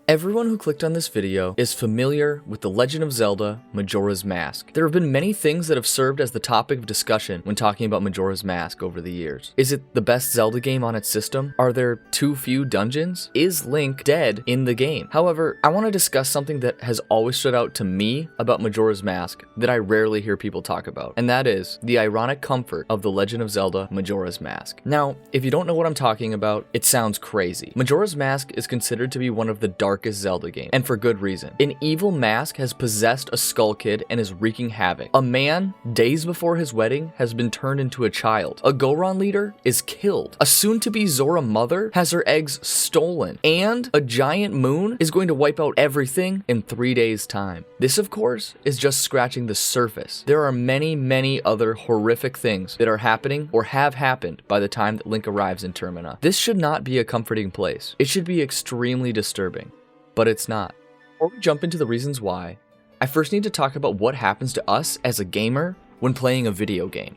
Everyone who clicked on this video is familiar with The Legend of Zelda: Majora's Mask. There have been many things that have served as the topic of discussion when talking about Majora's Mask over the years. Is it the best Zelda game on its system? Are there too few dungeons? Is Link dead in the game? However, I want to discuss something that has always stood out to me about Majora's Mask that I rarely hear people talk about, and that is the ironic comfort of The Legend of Zelda: Majora's Mask. Now, if you don't know what I'm talking about, it sounds crazy. Majora's Mask is considered to be one of the darkest Zelda games, and for good reason. An evil mask has possessed a Skull Kid and is wreaking havoc. A man, days before his wedding, has been turned into a child. A Goron leader is killed. A soon-to-be Zora mother has her eggs stolen. And a giant moon is going to wipe out everything in 3 days' time. This, of course, is just scratching the surface. There are many, many other horrific things that are happening or have happened by the time that Link arrives in Termina. This should not be a comforting place. It should be extremely disturbing. But it's not. Before we jump into the reasons why, I first need to talk about what happens to us as a gamer when playing a video game.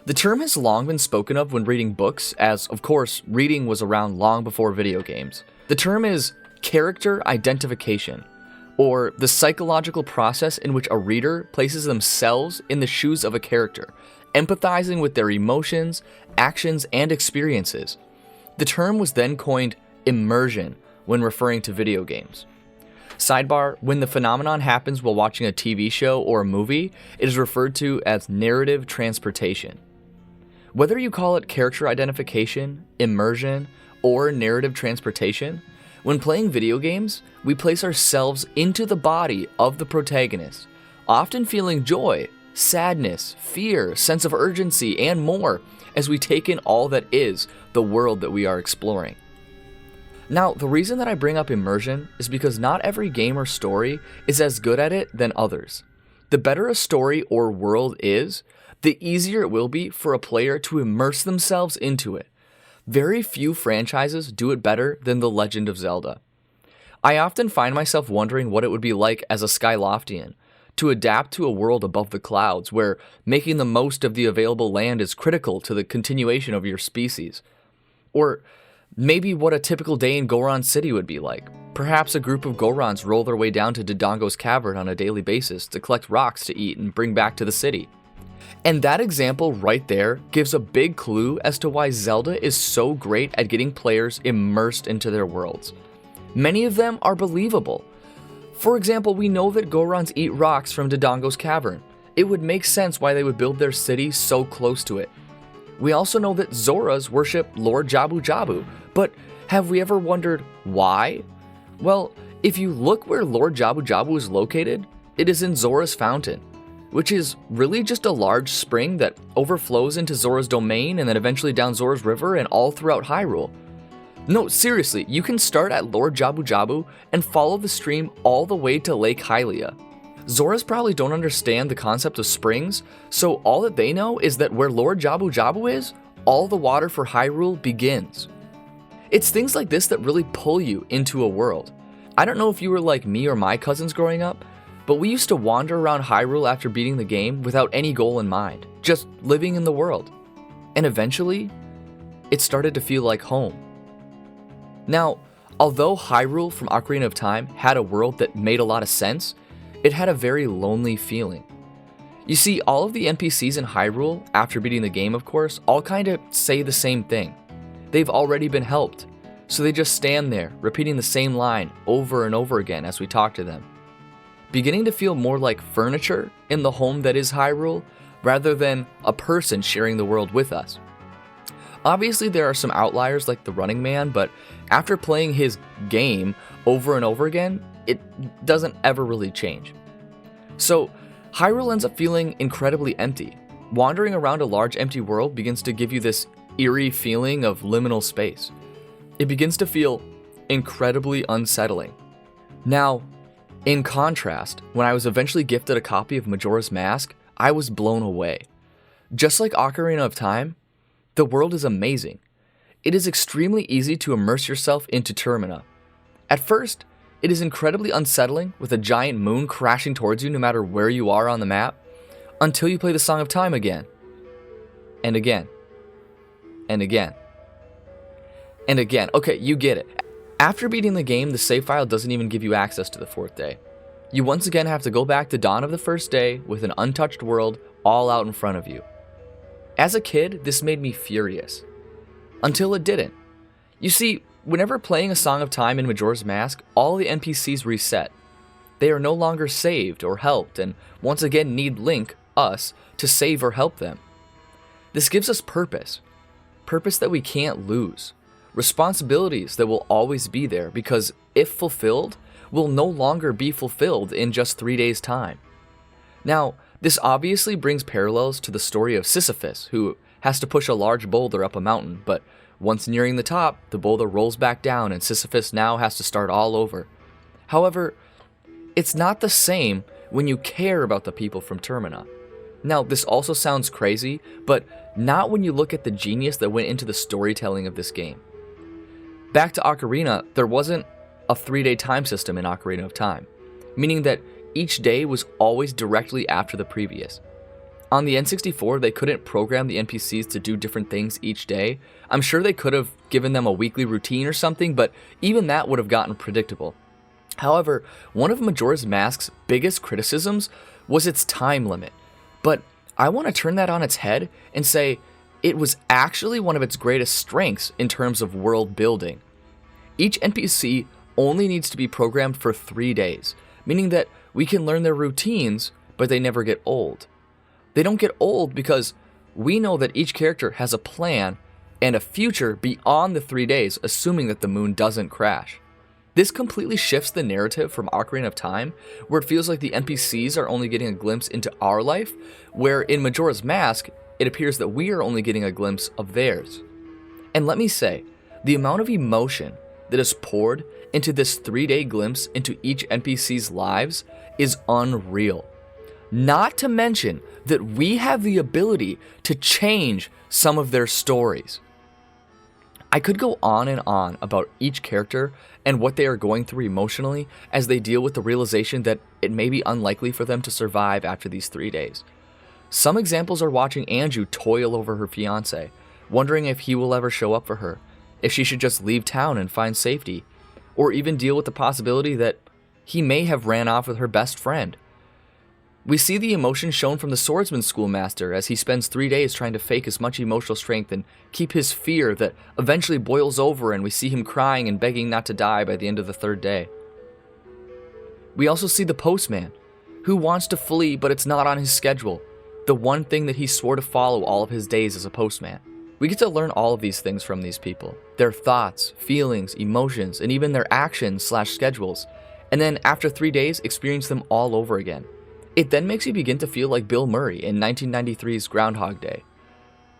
The term has long been spoken of when reading books, as of course reading was around long before video games. The term is character identification, or the psychological process in which a reader places themselves in the shoes of a character, empathizing with their emotions, actions, and experiences. The term was then coined immersion when referring to video games. Sidebar, when the phenomenon happens while watching a TV show or a movie, it is referred to as narrative transportation. Whether you call it character identification, immersion, or narrative transportation, when playing video games, we place ourselves into the body of the protagonist, often feeling joy, sadness, fear, sense of urgency, and more, as we take in all that is the world that we are exploring. Now, the reason that I bring up immersion is because not every game or story is as good at it than others. The better a story or world is, the easier it will be for a player to immerse themselves into it. Very few franchises do it better than The Legend of Zelda. I often find myself wondering what it would be like as a Skyloftian, to adapt to a world above the clouds where making the most of the available land is critical to the continuation of your species. Or maybe what a typical day in Goron City would be like. Perhaps a group of Gorons roll their way down to Dodongo's cavern on a daily basis to collect rocks to eat and bring back to the city. And that example right there gives a big clue as to why Zelda is so great at getting players immersed into their worlds. Many of them are believable. For example, we know that Gorons eat rocks from Dodongo's cavern. It would make sense why they would build their city so close to it. We also know that Zoras worship Lord Jabu Jabu, but have we ever wondered why? Well, if you look where Lord Jabu Jabu is located, it is in Zora's Fountain, which is really just a large spring that overflows into Zora's domain and then eventually down Zora's River and all throughout Hyrule. No, seriously, you can start at Lord Jabu Jabu and follow the stream all the way to Lake Hylia. Zoras probably don't understand the concept of springs, so all that they know is that where Lord Jabu Jabu is, all the water for Hyrule begins. It's things like this that really pull you into a world. I don't know if you were like me or my cousins growing up, but we used to wander around Hyrule after beating the game without any goal in mind, just living in the world. And eventually, it started to feel like home. Now, although Hyrule from Ocarina of Time had a world that made a lot of sense, it had a very lonely feeling. You see, all of the NPCs in Hyrule, after beating the game of course, all kinda say the same thing. They've already been helped, so they just stand there, repeating the same line over and over again as we talk to them. Beginning to feel more like furniture in the home that is Hyrule, rather than a person sharing the world with us. Obviously there are some outliers like the Running Man, but after playing his game over and over again, it doesn't ever really change. So Hyrule ends up feeling incredibly empty. Wandering around a large empty world begins to give you this eerie feeling of liminal space. It begins to feel incredibly unsettling. Now, in contrast, when I was eventually gifted a copy of Majora's Mask, I was blown away. Just like Ocarina of Time, the world is amazing. it is extremely easy to immerse yourself into Termina. At first, it is incredibly unsettling with a giant moon crashing towards you no matter where you are on the map, until you play the Song of Time again. And again. And again. And again. Okay, you get it. After beating the game, the save file doesn't even give you access to the 4th day. You once again have to go back to dawn of the 1st day with an untouched world all out in front of you. As a kid, this made me furious. Until it didn't. You see, whenever playing a Song of Time in Majora's Mask, all the NPCs reset. They are no longer saved or helped, and once again need Link, us, to save or help them. This gives us purpose. Purpose that we can't lose. Responsibilities that will always be there because, if fulfilled, will no longer be fulfilled in just 3 days' time. Now, this obviously brings parallels to the story of Sisyphus, who has to push a large boulder up a mountain, but once nearing the top, the boulder rolls back down and Sisyphus now has to start all over. However, it's not the same when you care about the people from Termina. Now, this also sounds crazy, but not when you look at the genius that went into the storytelling of this game. Back to Ocarina, there wasn't a 3-day time system in Ocarina of Time, meaning that each day was always directly after the previous. On the N64, they couldn't program the NPCs to do different things each day. I'm sure they could have given them a weekly routine or something, but even that would have gotten predictable. However, one of Majora's Mask's biggest criticisms was its time limit. But I want to turn that on its head and say it was actually one of its greatest strengths in terms of world building. Each NPC only needs to be programmed for 3 days, meaning that we can learn their routines, but they never get old. They don't get old because we know that each character has a plan and a future beyond the 3 days, assuming that the moon doesn't crash. This completely shifts the narrative from Ocarina of Time, where it feels like the NPCs are only getting a glimpse into our life, where in Majora's Mask, it appears that we are only getting a glimpse of theirs. And let me say, the amount of emotion that is poured into this 3-day glimpse into each NPC's lives is unreal. Not to mention that we have the ability to change some of their stories. I could go on and on about each character and what they are going through emotionally as they deal with the realization that it may be unlikely for them to survive after these 3 days. Some examples are watching Anju toil over her fiancé, wondering if he will ever show up for her, if she should just leave town and find safety, or even deal with the possibility that he may have ran off with her best friend. We see the emotion shown from the swordsman schoolmaster as he spends 3 days trying to fake as much emotional strength and keep his fear that eventually boils over, and we see him crying and begging not to die by the end of the 3rd day. We also see the postman, who wants to flee but it's not on his schedule, the one thing that he swore to follow all of his days as a postman. We get to learn all of these things from these people, their thoughts, feelings, emotions, and even their actions/schedules, and then after 3 days experience them all over again. It then makes you begin to feel like Bill Murray in 1993's Groundhog Day.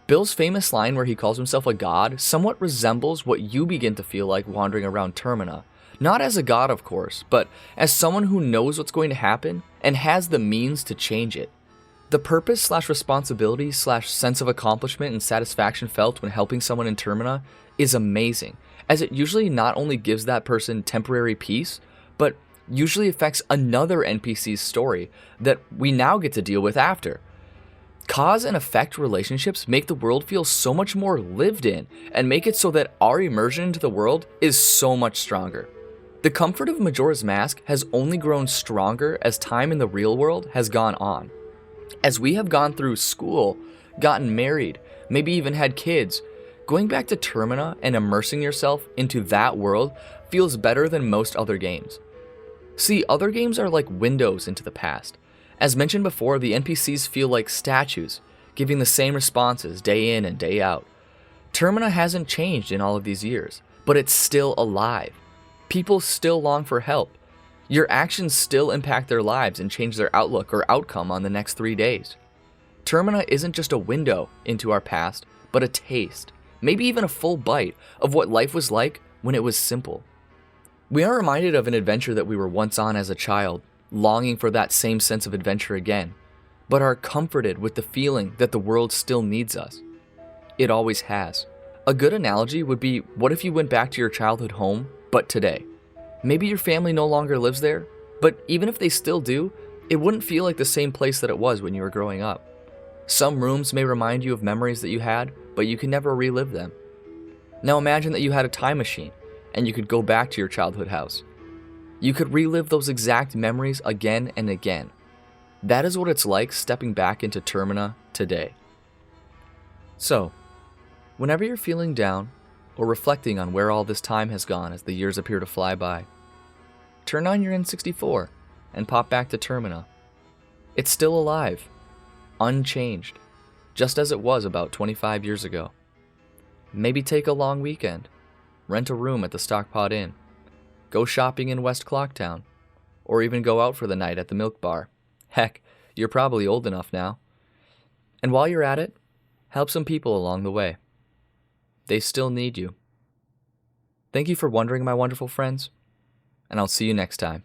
Bill's famous line where he calls himself a god somewhat resembles what you begin to feel like wandering around Termina. Not as a god, of course, but as someone who knows what's going to happen and has the means to change it. The purpose/responsibility/sense of accomplishment and satisfaction felt when helping someone in Termina is amazing, as it usually not only gives that person temporary peace, but usually affects another NPC's story that we now get to deal with after. Cause and effect relationships make the world feel so much more lived in and make it so that our immersion into the world is so much stronger. The comfort of Majora's Mask has only grown stronger as time in the real world has gone on. As we have gone through school, gotten married, maybe even had kids, going back to Termina and immersing yourself into that world feels better than most other games. See, other games are like windows into the past. As mentioned before, the NPCs feel like statues, giving the same responses day in and day out. Termina hasn't changed in all of these years, but it's still alive. People still long for help. Your actions still impact their lives and change their outlook or outcome on the next 3 days. Termina isn't just a window into our past, but a taste, maybe even a full bite, of what life was like when it was simple. We are reminded of an adventure that we were once on as a child, longing for that same sense of adventure again, but are comforted with the feeling that the world still needs us. It always has. A good analogy would be, what if you went back to your childhood home, but today? Maybe your family no longer lives there, but even if they still do, it wouldn't feel like the same place that it was when you were growing up. Some rooms may remind you of memories that you had, but you can never relive them. Now imagine that you had a time machine, and you could go back to your childhood house. You could relive those exact memories again and again. That is what it's like stepping back into Termina today. So, whenever you're feeling down, or reflecting on where all this time has gone as the years appear to fly by, turn on your N64 and pop back to Termina. It's still alive, unchanged, just as it was about 25 years ago. Maybe take a long weekend, rent a room at the Stockpot Inn, go shopping in West Clocktown, or even go out for the night at the Milk Bar. Heck, you're probably old enough now. And while you're at it, help some people along the way. They still need you. Thank you for wondering, my wonderful friends, and I'll see you next time.